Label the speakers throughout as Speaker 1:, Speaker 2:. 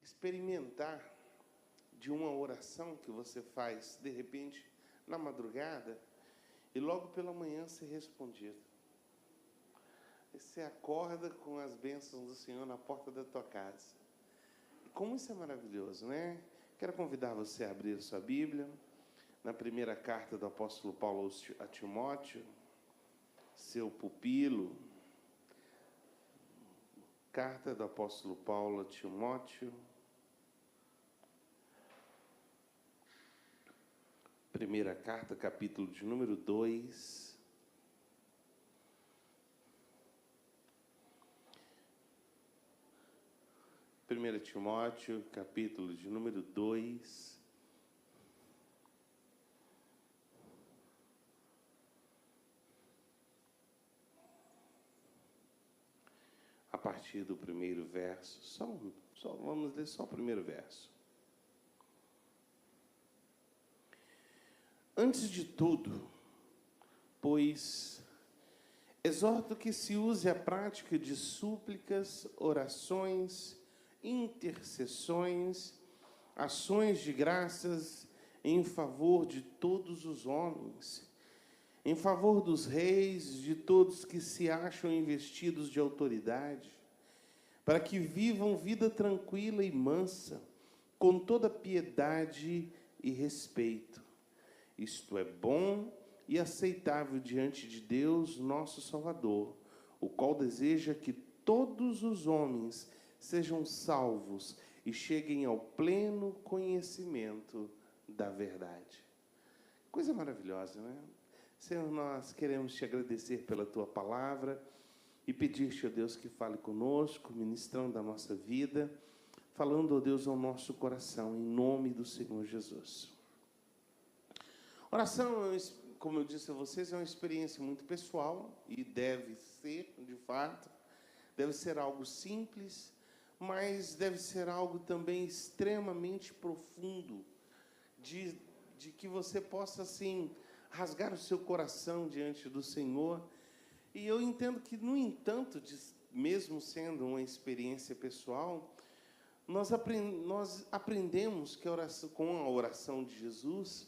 Speaker 1: experimentar de uma oração que você faz, de repente, na madrugada, e logo pela manhã ser respondido. E você acorda com as bênçãos do Senhor na porta da tua casa. E como isso é maravilhoso, né? Quero convidar você a abrir sua Bíblia, na primeira carta do apóstolo Paulo a Timóteo, seu pupilo. Carta do apóstolo Paulo a Timóteo, primeira carta, capítulo de número 2. Primeira Timóteo, capítulo de número 2. A partir do primeiro verso, vamos ler só o primeiro verso. Antes de tudo, pois, exorto que se use a prática de súplicas, orações, intercessões, ações de graças em favor de todos os homens, em favor dos reis, de todos que se acham investidos de autoridade, para que vivam vida tranquila e mansa, com toda piedade e respeito. Isto é bom e aceitável diante de Deus, nosso Salvador, o qual deseja que todos os homens sejam salvos e cheguem ao pleno conhecimento da verdade. Coisa maravilhosa, né? Senhor, nós queremos te agradecer pela tua palavra e pedir-te, ó Deus, que fale conosco, ministrando a nossa vida, falando, ó Deus, ao nosso coração, em nome do Senhor Jesus. Oração, como eu disse a vocês, é uma experiência muito pessoal e deve ser, de fato, deve ser algo simples, mas deve ser algo também extremamente profundo, de que você possa, assim, rasgar o seu coração diante do Senhor. E eu entendo que, no entanto, mesmo sendo uma experiência pessoal, nós aprendemos que com a oração de Jesus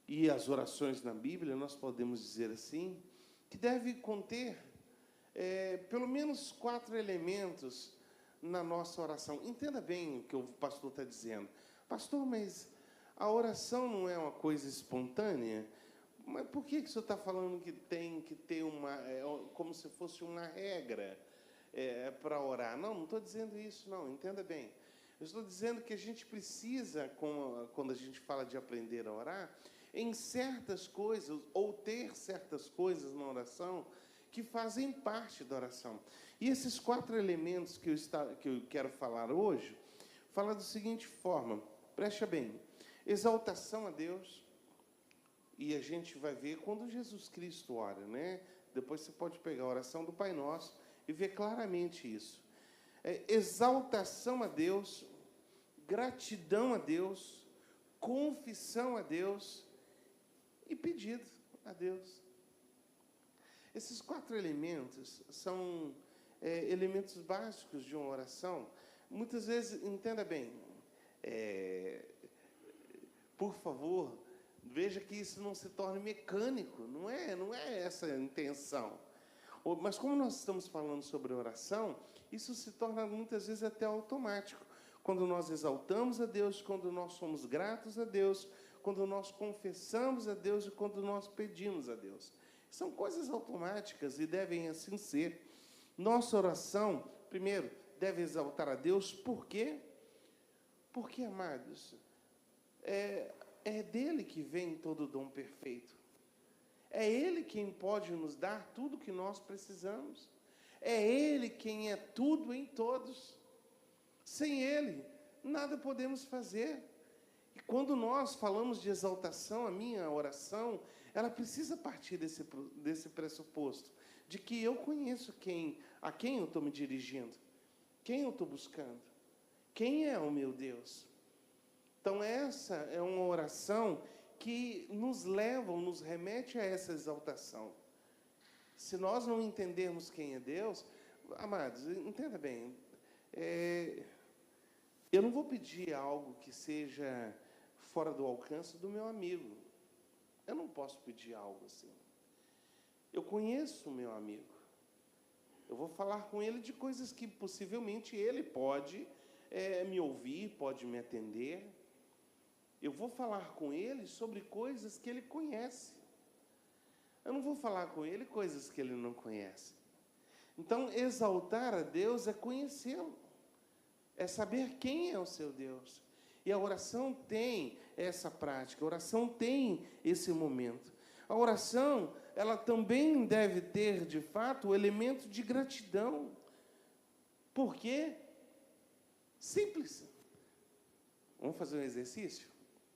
Speaker 1: e as orações na Bíblia, nós podemos dizer assim, que deve conter pelo menos 4 elementos na nossa oração. Entenda bem o que o pastor está dizendo. Pastor, mas a oração não é uma coisa espontânea? Mas por que o senhor está falando que tem que ter como se fosse uma regra para orar? Não estou dizendo isso, não. Entenda bem. Eu estou dizendo que a gente precisa, quando a gente fala de aprender a orar, em certas coisas, ou ter certas coisas na oração, que fazem parte da oração. E esses 4 elementos que eu quero falar hoje, fala da seguinte forma, preste bem, exaltação a Deus. E a gente vai ver quando Jesus Cristo ora, né? Depois você pode pegar a oração do Pai Nosso e ver claramente isso. Exaltação a Deus, gratidão a Deus, confissão a Deus e pedido a Deus. Esses 4 elementos são elementos básicos de uma oração. Muitas vezes, entenda bem, por favor, veja que isso não se torne mecânico, não é essa a intenção. Mas como nós estamos falando sobre oração, isso se torna muitas vezes até automático. Quando nós exaltamos a Deus, quando nós somos gratos a Deus, quando nós confessamos a Deus e quando nós pedimos a Deus. São coisas automáticas e devem assim ser. Nossa oração, primeiro, deve exaltar a Deus. Por quê? Porque, amados, é dele que vem todo o dom perfeito. É Ele quem pode nos dar tudo que nós precisamos. É Ele quem é tudo em todos. Sem Ele, nada podemos fazer. E quando nós falamos de exaltação, a minha oração, ela precisa partir desse pressuposto, de que eu conheço a quem eu estou me dirigindo, quem eu estou buscando, quem é o meu Deus. Então, essa é uma oração que nos remete a essa exaltação. Se nós não entendermos quem é Deus, amados, entenda bem, eu não vou pedir algo que seja fora do alcance do meu amigo. Eu não posso pedir algo assim. Eu conheço o meu amigo. Eu vou falar com ele de coisas que possivelmente ele pode me ouvir, pode me atender. Eu vou falar com ele sobre coisas que ele conhece. Eu não vou falar com ele coisas que ele não conhece. Então, exaltar a Deus é conhecê-lo. É saber quem é o seu Deus. E a oração tem essa prática, a oração tem esse momento. A oração, ela também deve ter, de fato, o elemento de gratidão. Por quê? Simples. Vamos fazer um exercício?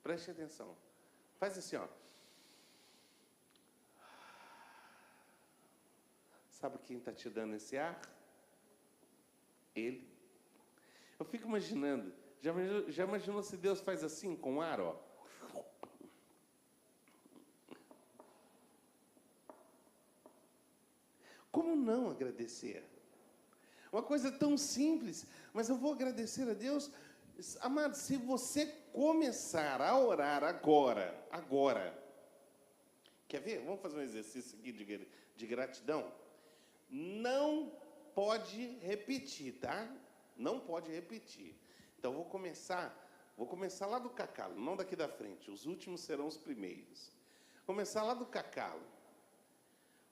Speaker 1: Preste atenção. Faz assim, ó. Sabe quem está te dando esse ar? Ele. Eu fico imaginando, já imaginou se Deus faz assim com o ar, ó? Como não agradecer? Uma coisa tão simples, mas eu vou agradecer a Deus. Amado, se você começar a orar agora, quer ver? Vamos fazer um exercício aqui de gratidão? Não pode repetir, tá? Não pode repetir. Então, vou começar lá do cacalo, não daqui da frente. Os últimos serão os primeiros. Começar lá do cacalo.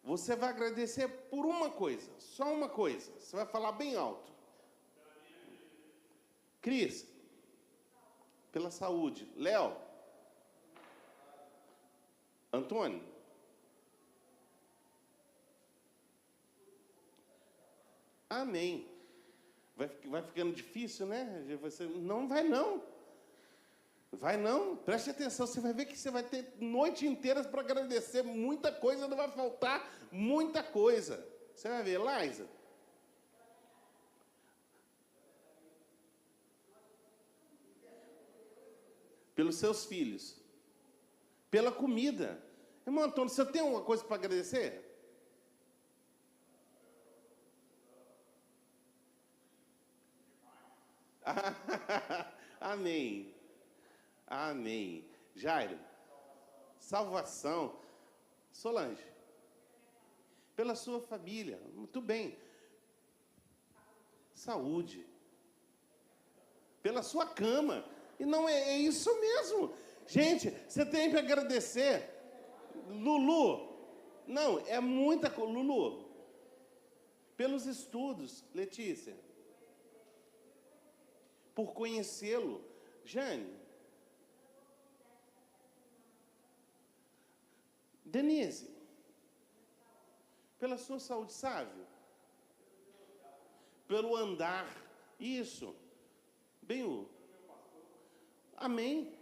Speaker 1: Você vai agradecer por uma coisa, só uma coisa. Você vai falar bem alto. Cris, pela saúde. Léo. Antônio. Amém. Vai ficando difícil, né? Você, não vai não. Vai não. Preste atenção, você vai ver que você vai ter noite inteira para agradecer. Muita coisa, não vai faltar muita coisa. Você vai ver, Laísa. Pelos seus filhos. Pela comida. Irmão Antônio, você tem alguma coisa para agradecer? Amém. Amém. Jairo. Salvação. Solange. Pela sua família. Muito bem. Saúde. Pela sua cama. E não é isso mesmo. Gente, você tem que agradecer. Lulu. Não, é muita coisa. Lulu. Pelos estudos. Letícia. Por conhecê-lo. Jane. Denise. Pela sua saúde, Sávio. Pelo andar. Isso. Bem, amém.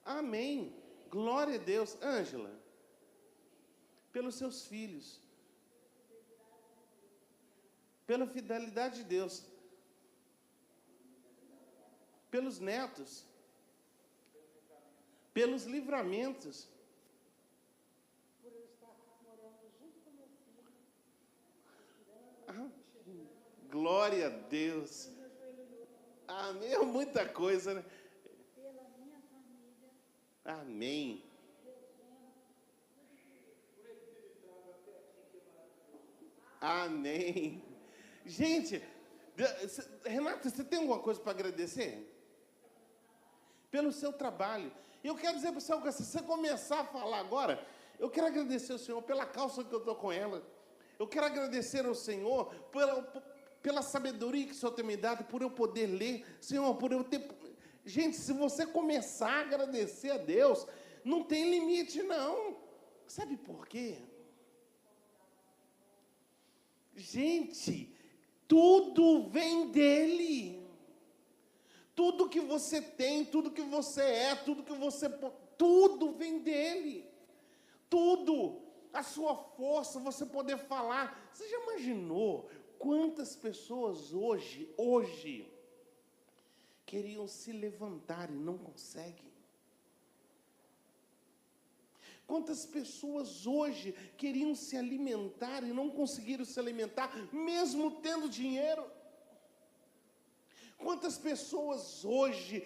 Speaker 1: Amém. Glória a Deus. Ângela. Pelos seus filhos. Pela fidelidade de Deus. Pelos netos, pelos livramentos. Por eu estar morando junto com meu filho. Glória a Deus. Amém, muita coisa, né? Pela minha família. Amém. Amém. Gente, Renata, você tem alguma coisa para agradecer? Pelo seu trabalho. Eu quero dizer para o Senhor, se você começar a falar agora, eu quero agradecer ao Senhor pela calça que eu estou com ela. Eu quero agradecer ao Senhor pela sabedoria que o Senhor tem me dado, por eu poder ler. Senhor, por eu ter... Gente, se você começar a agradecer a Deus, não tem limite, não. Sabe por quê? Gente, tudo vem dEle. Tudo que você tem, tudo que você é, tudo vem dEle. Tudo. A sua força, você poder falar. Você já imaginou quantas pessoas hoje, queriam se levantar e não conseguem? Quantas pessoas hoje queriam se alimentar e não conseguiram se alimentar, mesmo tendo dinheiro? Quantas pessoas hoje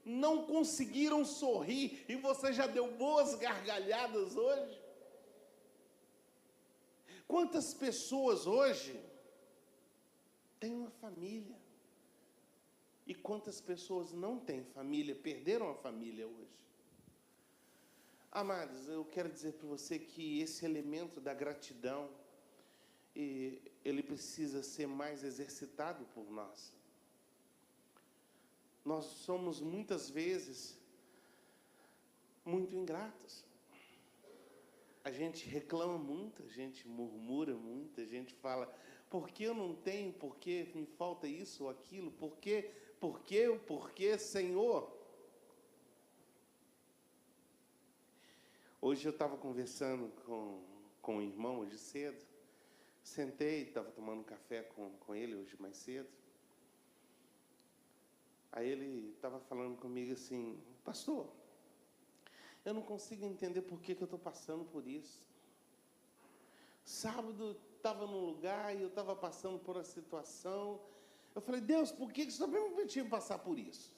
Speaker 1: não conseguiram sorrir e você já deu boas gargalhadas hoje? Quantas pessoas hoje têm uma família? E quantas pessoas não têm família, perderam a família hoje? Amados, eu quero dizer para você que esse elemento da gratidão, ele precisa ser mais exercitado por nós. Nós somos muitas vezes muito ingratos. A gente reclama muito, a gente murmura muito, a gente fala, por que eu não tenho, por que me falta isso ou aquilo, por que, Senhor? Hoje eu estava conversando com um irmão, hoje cedo, sentei, estava tomando café com ele hoje mais cedo. Aí ele estava falando comigo assim, pastor, eu não consigo entender por que eu estou passando por isso. Sábado estava num lugar e eu estava passando por uma situação. Eu falei, Deus, por que você me permitiu passar por isso?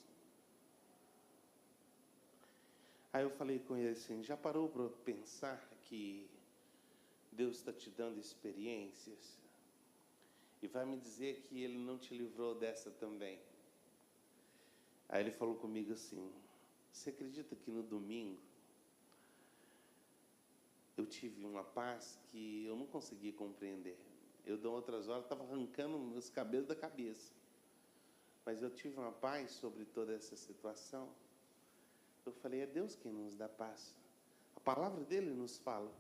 Speaker 1: Aí eu falei com ele assim, já parou para pensar que Deus está te dando experiências e vai me dizer que Ele não te livrou dessa também? Aí ele falou comigo assim, você acredita que no domingo eu tive uma paz que eu não consegui compreender? Eu, de outras horas, estava arrancando meus cabelos da cabeça. Mas eu tive uma paz sobre toda essa situação. Eu falei, é Deus quem nos dá paz. A palavra dele nos fala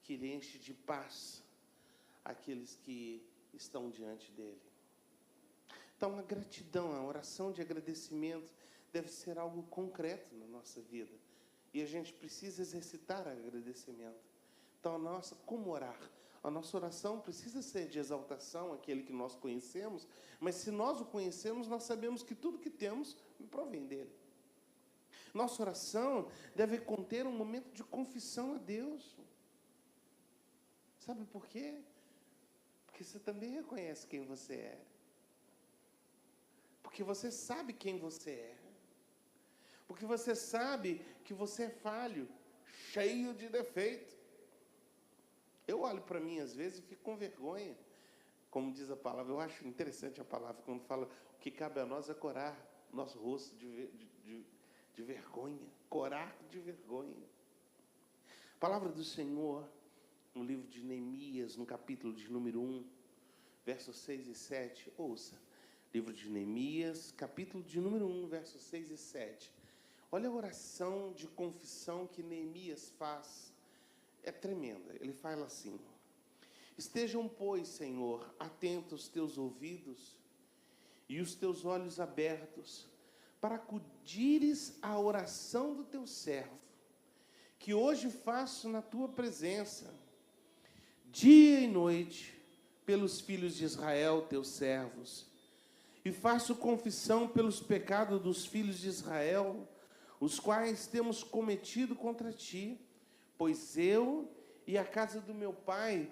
Speaker 1: que Ele enche de paz aqueles que estão diante dele. Então, a gratidão, a oração de agradecimento deve ser algo concreto na nossa vida. E a gente precisa exercitar o agradecimento. Então, como orar? A nossa oração precisa ser de exaltação, aquele que nós conhecemos, mas se nós o conhecemos, nós sabemos que tudo que temos provém dele. Nossa oração deve conter um momento de confissão a Deus. Sabe por quê? Porque você também reconhece quem você é. Porque você sabe quem você é. Porque você sabe que você é falho, cheio de defeito. Eu olho para mim às vezes e fico com vergonha. Como diz a palavra, eu acho interessante a palavra, quando fala o que cabe a nós é corar nosso rosto de vergonha. Corar de vergonha. A palavra do Senhor, no livro de Neemias, no capítulo de número 1, versos 6 e 7, ouça. Livro de Neemias, capítulo de número 1, versos 6 e 7. Olha a oração de confissão que Neemias faz. É tremenda. Ele fala assim, estejam, pois, Senhor, atentos os teus ouvidos e os teus olhos abertos, para acudires à oração do teu servo, que hoje faço na tua presença, dia e noite, pelos filhos de Israel, teus servos, e faço confissão pelos pecados dos filhos de Israel, os quais temos cometido contra ti, pois eu e a casa do meu pai,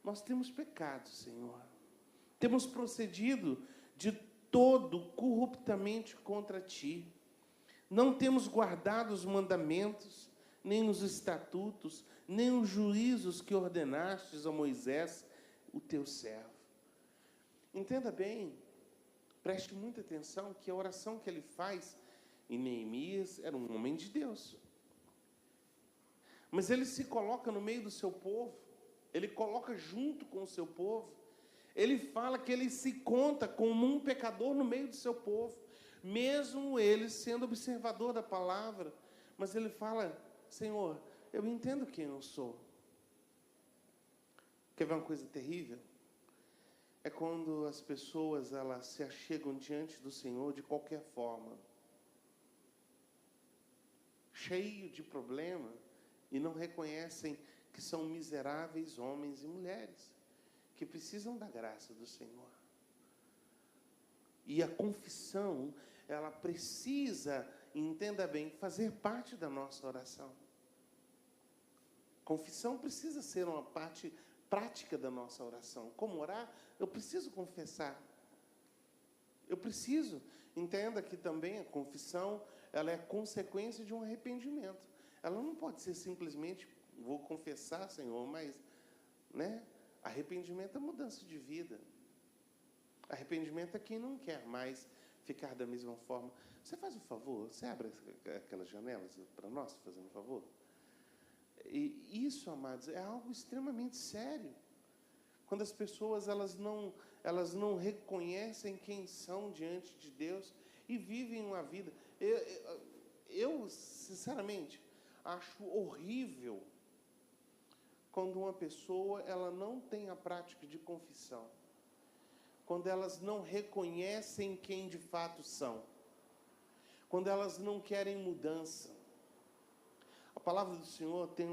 Speaker 1: nós temos pecado, Senhor. Temos procedido de todo corruptamente contra ti. Não temos guardado os mandamentos, nem os estatutos, nem os juízos que ordenastes a Moisés, o teu servo. Entenda bem, preste muita atenção que a oração que ele faz em Neemias era um homem de Deus. Mas ele se coloca no meio do seu povo, ele coloca junto com o seu povo, ele fala que ele se conta como um pecador no meio do seu povo, mesmo ele sendo observador da palavra, mas ele fala, Senhor, eu entendo quem eu sou. Quer ver uma coisa terrível? É quando as pessoas, elas se achegam diante do Senhor de qualquer forma, cheio de problema, e não reconhecem que são miseráveis homens e mulheres, que precisam da graça do Senhor. E a confissão, ela precisa, entenda bem, fazer parte da nossa oração. Confissão precisa ser uma parte prática da nossa oração. Como orar? Eu preciso confessar. Eu preciso. Entenda que também a confissão, ela é consequência de um arrependimento. Ela não pode ser simplesmente, vou confessar, Senhor, mas, né? Arrependimento é mudança de vida. Arrependimento é quem não quer mais ficar da mesma forma. Você faz um favor? Você abre aquelas janelas para nós, fazendo um favor? E isso, amados, é algo extremamente sério. Quando as pessoas elas não reconhecem quem são diante de Deus e vivem uma vida. Eu sinceramente, acho horrível quando uma pessoa ela não tem a prática de confissão. Quando elas não reconhecem quem de fato são. Quando elas não querem mudança. A palavra do Senhor tem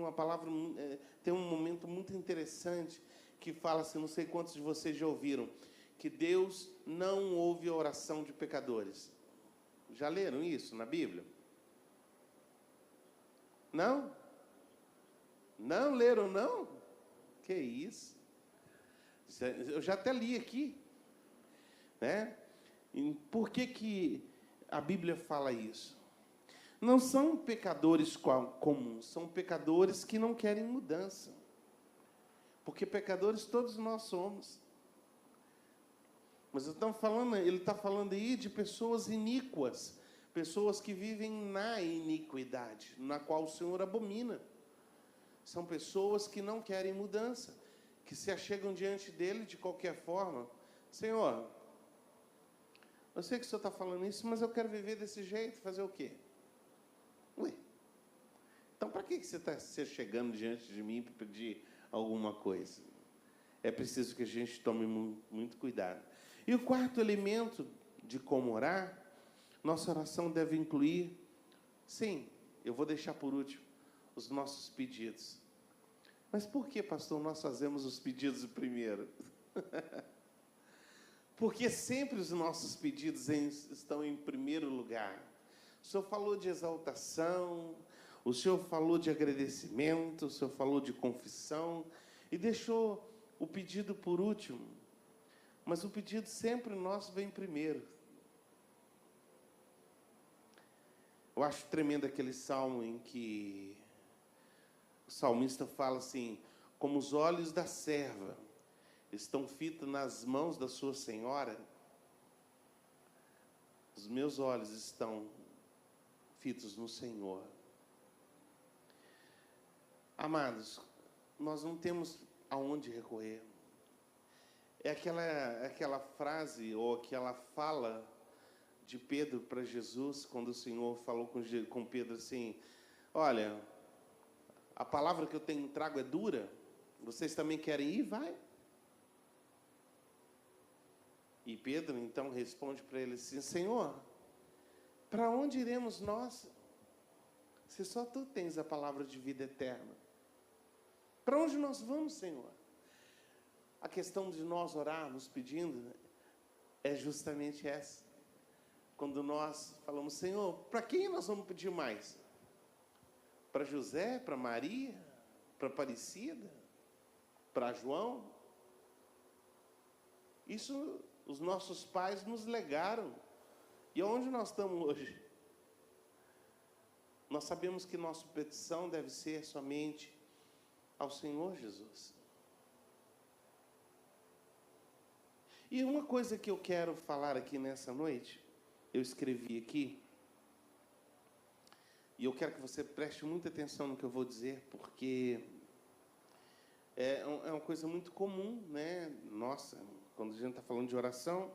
Speaker 1: um momento muito interessante que fala assim, não sei quantos de vocês já ouviram, que Deus não ouve a oração de pecadores. Já leram isso na Bíblia? Não? Não leram, não? Que isso? Eu já até li aqui. Né? E por que a Bíblia fala isso? Não são pecadores comuns, são pecadores que não querem mudança. Porque pecadores todos nós somos. Mas ele está falando aí de pessoas iníquas, pessoas que vivem na iniquidade, na qual o Senhor abomina. São pessoas que não querem mudança, que se achegam diante dele de qualquer forma. Senhor, eu sei que o Senhor está falando isso, mas eu quero viver desse jeito, fazer o quê? Ué, então para que você está se chegando diante de mim para pedir alguma coisa? É preciso que a gente tome muito cuidado. E o quarto elemento de como orar, nossa oração deve incluir, sim, eu vou deixar por último, os nossos pedidos. Mas por que, pastor, nós fazemos os pedidos primeiro? Porque sempre os nossos pedidos estão em primeiro lugar. O Senhor falou de exaltação, o Senhor falou de agradecimento, o Senhor falou de confissão e deixou o pedido por último. Mas o pedido sempre nosso vem primeiro. Eu acho tremendo aquele salmo em que o salmista fala assim, como os olhos da serva estão fitos nas mãos da sua senhora, os meus olhos estão fitos no Senhor. Amados, nós não temos aonde recorrer. É aquela frase ou aquela fala de Pedro para Jesus, quando o Senhor falou com Pedro assim, olha, a palavra que eu tenho trago é dura, vocês também querem ir? Vai. E Pedro então responde para ele assim, Senhor, para onde iremos nós? Se só Tu tens a palavra de vida eterna. Para onde nós vamos, Senhor? A questão de nós orarmos pedindo é justamente essa. Quando nós falamos, Senhor, para quem nós vamos pedir mais? Para José, para Maria, para Aparecida, para João? Isso os nossos pais nos legaram. E onde nós estamos hoje? Nós sabemos que nossa petição deve ser somente ao Senhor Jesus. E uma coisa que eu quero falar aqui nessa noite, eu escrevi aqui, e eu quero que você preste muita atenção no que eu vou dizer, porque é uma coisa muito comum, né? Nossa, quando a gente está falando de oração.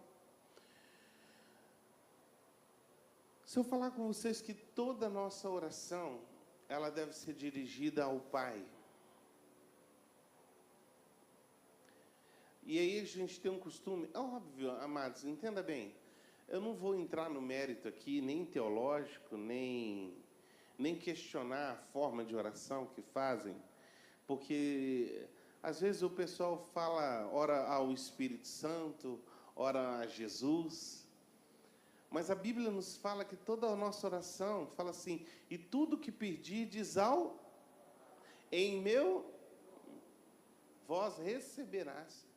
Speaker 1: Se eu falar com vocês que toda a nossa oração, ela deve ser dirigida ao Pai. E aí a gente tem um costume, óbvio, amados, entenda bem, eu não vou entrar no mérito aqui, nem teológico, nem questionar a forma de oração que fazem, porque às vezes o pessoal fala, ora ao Espírito Santo, ora a Jesus, mas a Bíblia nos fala que toda a nossa oração, fala assim, e tudo que pedirdes em meu, vós receberás.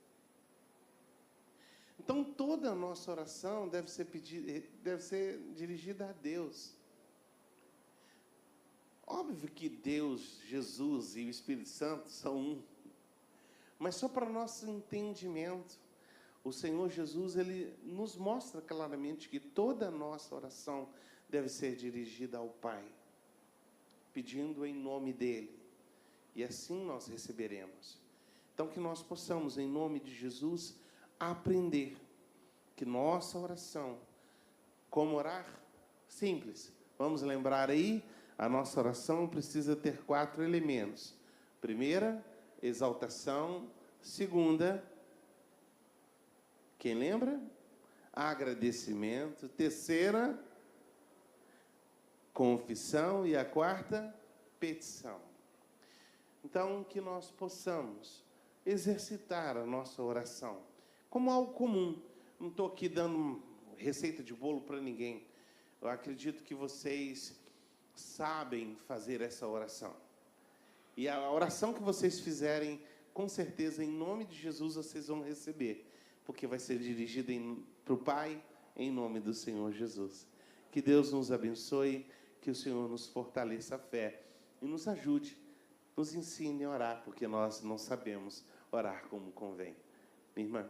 Speaker 1: Então, toda a nossa oração deve ser dirigida a Deus. Óbvio que Deus, Jesus e o Espírito Santo são um. Mas só para nosso entendimento, o Senhor Jesus, Ele nos mostra claramente que toda a nossa oração deve ser dirigida ao Pai, pedindo em nome dEle. E assim nós receberemos. Então, que nós possamos, em nome de Jesus, aprender que nossa oração, como orar? Simples. Vamos lembrar aí, a nossa oração precisa ter 4 elementos. Primeira, exaltação. Segunda, quem lembra? Agradecimento. Terceira, confissão. E a quarta, petição. Então, que nós possamos exercitar a nossa oração como algo comum. Não estou aqui dando receita de bolo para ninguém. Eu acredito que vocês sabem fazer essa oração. E a oração que vocês fizerem, com certeza, em nome de Jesus, vocês vão receber. Porque vai ser dirigida para o Pai, em nome do Senhor Jesus. Que Deus nos abençoe, que o Senhor nos fortaleça a fé e nos ajude, nos ensine a orar, porque nós não sabemos orar como convém. Minha irmã.